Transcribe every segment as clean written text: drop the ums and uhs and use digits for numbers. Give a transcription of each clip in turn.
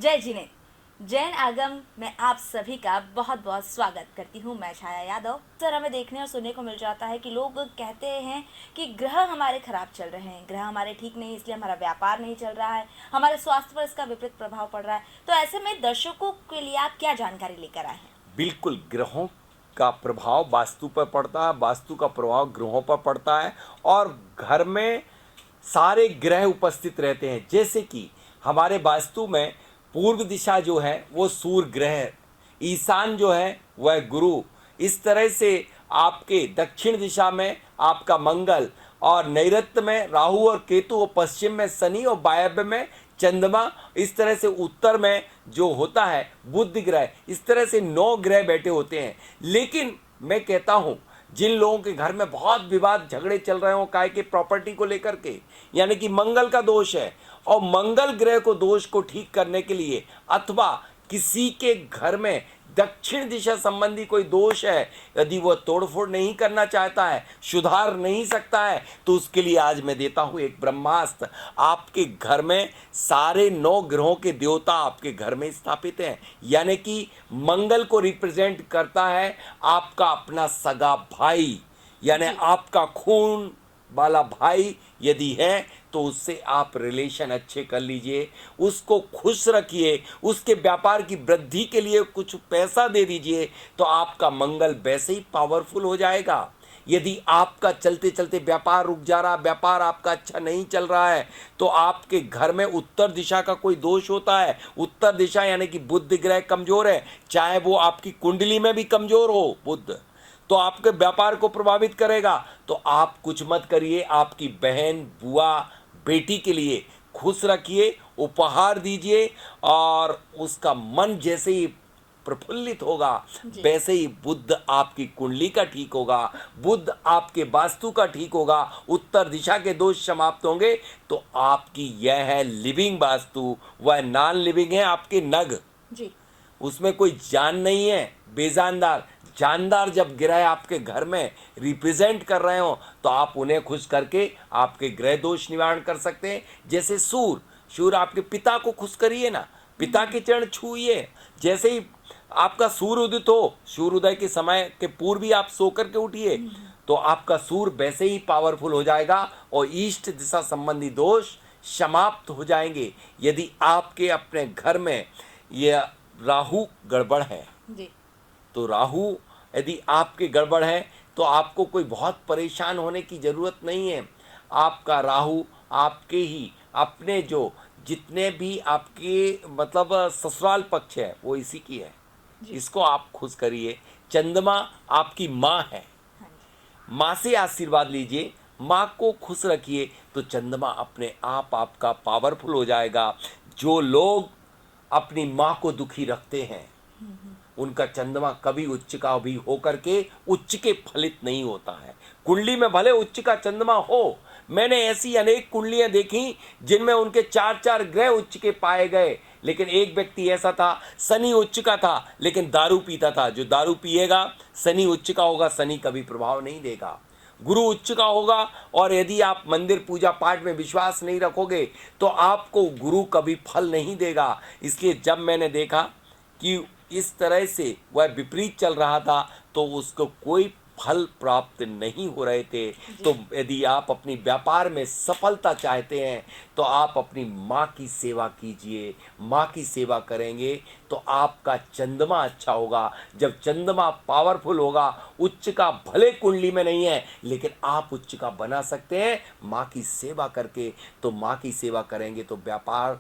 जय जिनेंद्र। जैन आगम में आप सभी का बहुत बहुत स्वागत करती हूँ। मैं छाया यादव। सर, हमें देखने और सुनने को मिल जाता है कि लोग कहते हैं कि ग्रह हमारे खराब चल रहे हैं, ग्रह हमारे ठीक नहीं, इसलिए हमारा व्यापार नहीं चल रहा है, हमारे स्वास्थ्य पर इसका विपरीत प्रभाव पड़ रहा है। तो ऐसे में दर्शकों के लिए आप क्या जानकारी लेकर आए हैं? बिल्कुल, ग्रहों का प्रभाव वास्तु पर पड़ता है, वास्तु का प्रभाव ग्रहों पर पड़ता है और घर में सारे ग्रह उपस्थित रहते हैं। जैसे कि हमारे वास्तु में पूर्व दिशा जो है वो सूर्य ग्रह है, ईशान जो है वह गुरु, इस तरह से आपके दक्षिण दिशा में आपका मंगल और नैऋत्य में राहु और केतु और पश्चिम में शनि और वायव्य में चंद्रमा, इस तरह से उत्तर में जो होता है बुध ग्रह, इस तरह से 9 ग्रह बैठे होते हैं। लेकिन मैं कहता हूँ जिन लोगों के घर में बहुत विवाद झगड़े चल रहे हो काय के प्रॉपर्टी को लेकर के, यानी कि मंगल का दोष है, और मंगल ग्रह को दोष को ठीक करने के लिए अथवा किसी के घर में दक्षिण दिशा संबंधी कोई दोष है, यदि वो तोड़फोड़ नहीं करना चाहता है, सुधार नहीं सकता है, तो उसके लिए आज मैं देता हूं एक ब्रह्मास्त्र। आपके घर में सारे 9 ग्रहों के देवता आपके घर में स्थापित हैं, यानी कि मंगल को रिप्रेजेंट करता है आपका अपना सगा भाई, यानी आपका खून वाला भाई यदि है तो उससे आप रिलेशन अच्छे कर लीजिए, उसको खुश रखिए, उसके व्यापार की वृद्धि के लिए कुछ पैसा दे दीजिए, तो आपका मंगल वैसे ही पावरफुल हो जाएगा। यदि आपका चलते चलते व्यापार रुक जा रहा, व्यापार आपका अच्छा नहीं चल रहा है, तो आपके घर में उत्तर दिशा का कोई दोष होता है। उत्तर दिशा यानी कि बुध ग्रह कमजोर है, चाहे वो आपकी कुंडली में भी कमजोर हो बुध, तो आपके व्यापार को प्रभावित करेगा। तो आप कुछ मत करिए, आपकी बहन, बुआ, बेटी के लिए खुश रखिए, उपहार दीजिए, और उसका मन जैसे ही प्रफुल्लित होगा वैसे ही बुध आपकी कुंडली का ठीक होगा, बुध आपके वास्तु का ठीक होगा, उत्तर दिशा के दोष समाप्त होंगे। तो आपकी यह है लिविंग वास्तु, वह नॉन लिविंग है आपके नग जी। उसमें कोई जान नहीं है, बेजानदार। जानदार जब ग्रह आपके घर में रिप्रेजेंट कर रहे हो तो आप उन्हें खुश करके आपके ग्रह दोष निवारण कर सकते हैं। जैसे सूर्य आपके पिता को खुश करिए ना, पिता के चरण छूइए। जैसे ही आपका सूर्य उदित हो, सूर्योदय के समय के पूर्व ही आप सो करके उठिए, तो आपका सूर्य वैसे ही पावरफुल हो जाएगा और ईस्ट दिशा संबंधी दोष समाप्त हो जाएंगे। यदि आपके अपने घर में यह राहु गड़बड़ है, जी। तो राहु यदि आपके गड़बड़ है तो आपको कोई बहुत परेशान होने की ज़रूरत नहीं है। आपका राहु आपके ही अपने जो जितने भी आपके मतलब ससुराल पक्ष है वो इसी की है, इसको आप खुश करिए। चंद्रमा आपकी माँ है, हाँ जी। माँ से आशीर्वाद लीजिए, माँ को खुश रखिए, तो चंद्रमा अपने आप आपका पावरफुल हो जाएगा। जो लोग अपनी माँ को दुखी रखते हैं उनका चंद्रमा कभी उच्च का भी होकर के उच्च के फलित नहीं होता है। कुंडली में भले उच्च का चंद्रमा हो, मैंने ऐसी अनेक कुंडलियां देखी जिनमें उनके 4-4 ग्रह उच्च के पाए गए, लेकिन एक व्यक्ति ऐसा था शनि उच्च का था लेकिन दारू पीता था। जो दारू पिएगा, शनि उच्च का होगा, शनि कभी प्रभाव नहीं देगा। गुरु उच्च का होगा, और यदि आप मंदिर पूजा पाठ में विश्वास नहीं रखोगे तो आपको गुरु कभी फल नहीं देगा। इसलिए जब मैंने देखा कि इस तरह से वह विपरीत चल रहा था तो उसको कोई फल प्राप्त नहीं हो रहे थे। तो यदि आप अपनी व्यापार में सफलता चाहते हैं तो आप अपनी माँ की सेवा कीजिए। माँ की सेवा करेंगे तो आपका चंद्रमा अच्छा होगा। जब चंद्रमा पावरफुल होगा, उच्च का भले कुंडली में नहीं है लेकिन आप उच्च का बना सकते हैं माँ की सेवा करके। तो माँ की सेवा करेंगे तो व्यापार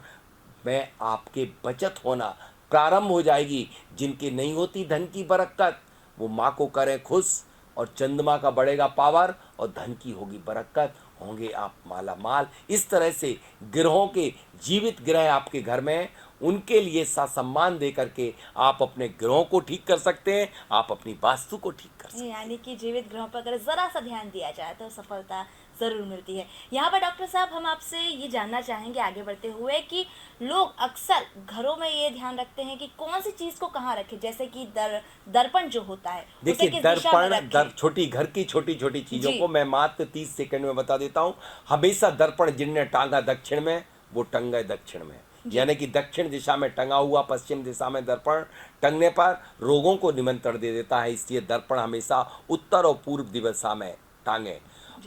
में आपके बचत होना प्रारंभ हो जाएगी। जिनकी नहीं होती धन की बरकत, वो माँ को करें खुश, और चंद्रमा का बढ़ेगा पावर और धन की होगी बरकत, होंगे आप माला माल। इस तरह से ग्रहों के जीवित ग्रह आपके घर में हैं, उनके लिए सम्मान दे करके आप अपने ग्रहों को ठीक कर सकते हैं, आप अपनी वास्तु को ठीक कर सकते हैं। यानी कि जीवित ग्रहों पर अगर ज़रा सा ध्यान दिया जाए तो सफलता ज़रूर मिलती है। यहाँ पर डॉक्टर साहब, हम आपसे ये जानना चाहेंगे आगे बढ़ते हुए कि लोग अक्सर घरों में ये ध्यान रखते हैं कि कौन सी चीज़ को कहाँ रखें, जैसे कि दर्पण जो होता है उसे देखिए, किस दिशा में रखें। छोटी घर की छोटी छोटी चीज़ों जी। को मैं मात्र 30 सेकंड में बता देता हूँ। हमेशा दर्पण जिनने टांगा दक्षिण में वो टंगे दक्षिण में। यानी कि दक्षिण दिशा में टंगा हुआ पश्चिम दिशा में दर्पण टंगने पर रोगों को निमंत्रण दे देता है, इसलिए दर्पण हमेशा उत्तर और पूर्व दिशा में टांगे।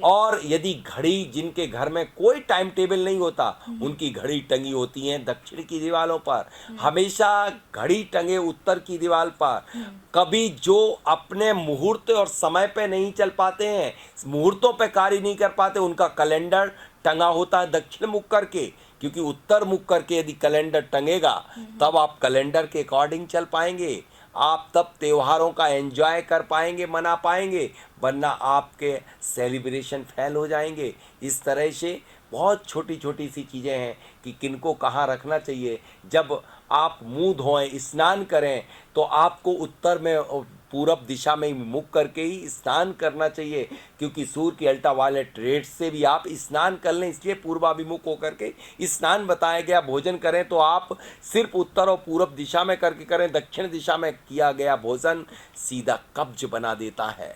और यदि घड़ी, जिनके घर में कोई टाइम टेबल नहीं होता, उनकी घड़ी टंगी होती है दक्षिण की दीवारों पर, हमेशा घड़ी टंगे उत्तर की दीवार पर। कभी जो अपने मुहूर्त और समय पे नहीं चल पाते हैं, मुहूर्तों पे कार्य नहीं कर पाते, उनका कैलेंडर टंगा होता है दक्षिण मुख करके, क्योंकि उत्तर मुख करके यदि कैलेंडर टंगेगा तब आप कैलेंडर के अकॉर्डिंग चल पाएंगे, आप तब त्योहारों का एंजॉय कर पाएंगे, मना पाएंगे, वरना आपके सेलिब्रेशन फेल हो जाएंगे। इस तरह से बहुत छोटी छोटी सी चीज़ें हैं कि किनको कहाँ रखना चाहिए। जब आप मुंह धोएं, स्नान करें, तो आपको उत्तर में पूरब दिशा में मुख करके ही स्नान करना चाहिए, क्योंकि सूर्य की अल्ट्रावायलेट रेड से भी आप स्नान कर लें, इसलिए पूर्वाभिमुख होकर के स्नान बताया गया। भोजन करें तो आप सिर्फ उत्तर और पूरब दिशा में करके करें, दक्षिण दिशा में किया गया भोजन सीधा कब्ज बना देता है।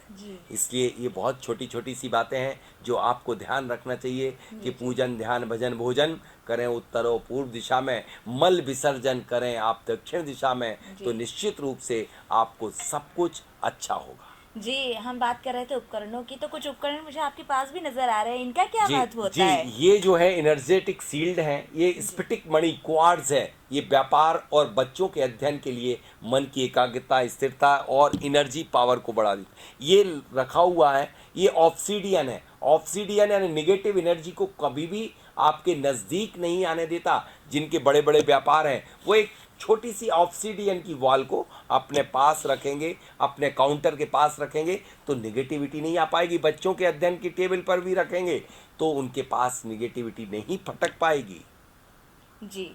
इसलिए ये बहुत छोटी छोटी सी बातें हैं जो आपको ध्यान रखना चाहिए कि पूजन, ध्यान, भजन, भोजन करें उत्तर और पूर्व दिशा में, मल विसर्जन करें आप दक्षिण दिशा में, तो निश्चित रूप से आपको सब कुछ अच्छा होगा। जी, हम बात कर रहे थे उपकरणों की, तो कुछ उपकरण मुझे आपके पास भी नजर आ रहे हैं, इनका क्या महत्व होता है? ये जो है एनर्जेटिक शील्ड है, ये स्फटिक मणि क्वार्ट्ज है। ये व्यापार और बच्चों के अध्ययन के लिए मन की एकाग्रता, स्थिरता और एनर्जी पावर को बढ़ा दी। ये रखा हुआ है, ये ऑब्सीडियन है। ऑब्सीडियन यानी निगेटिव एनर्जी को कभी भी आपके नज़दीक नहीं आने देता। जिनके बड़े बड़े व्यापार हैं वो एक छोटी सी ऑब्सीडियन की वॉल को अपने पास रखेंगे, अपने काउंटर के पास रखेंगे तो निगेटिविटी नहीं आ पाएगी। बच्चों के अध्ययन की टेबल पर भी रखेंगे तो उनके पास निगेटिविटी नहीं फटक पाएगी। जी,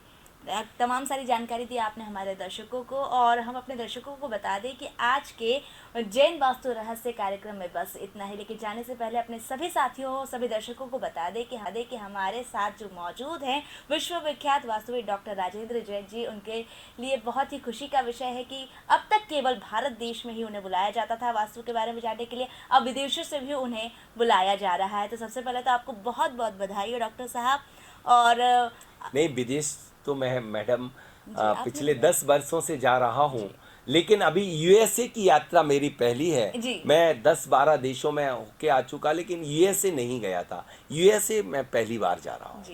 तमाम सारी जानकारी दी आपने हमारे दर्शकों को, और हम अपने दर्शकों को बता दें कि आज के जैन वास्तु रहस्य कार्यक्रम में बस इतना ही। लेकिन जाने से पहले अपने सभी साथियों, सभी दर्शकों को बता दें कि हमारे साथ जो मौजूद हैं विश्वविख्यात वास्तुविद डॉक्टर राजेंद्र जैन जी, उनके लिए बहुत ही खुशी का विषय है कि अब तक केवल भारत देश में ही उन्हें बुलाया जाता था वास्तु के बारे में जानने के लिए, अब विदेशों से भी उन्हें बुलाया जा रहा है। तो सबसे पहले तो आपको बहुत बहुत बधाई हो डॉक्टर साहब। और नहीं, विदेश तो मैं मैडम पिछले 10 वर्षों से जा रहा हूँ, लेकिन अभी यूएसए की यात्रा मेरी पहली है। मैं 10-12 देशों में होके आ चुका, लेकिन यूएसए नहीं गया था। यूएसए मैं पहली बार जा रहा हूँ।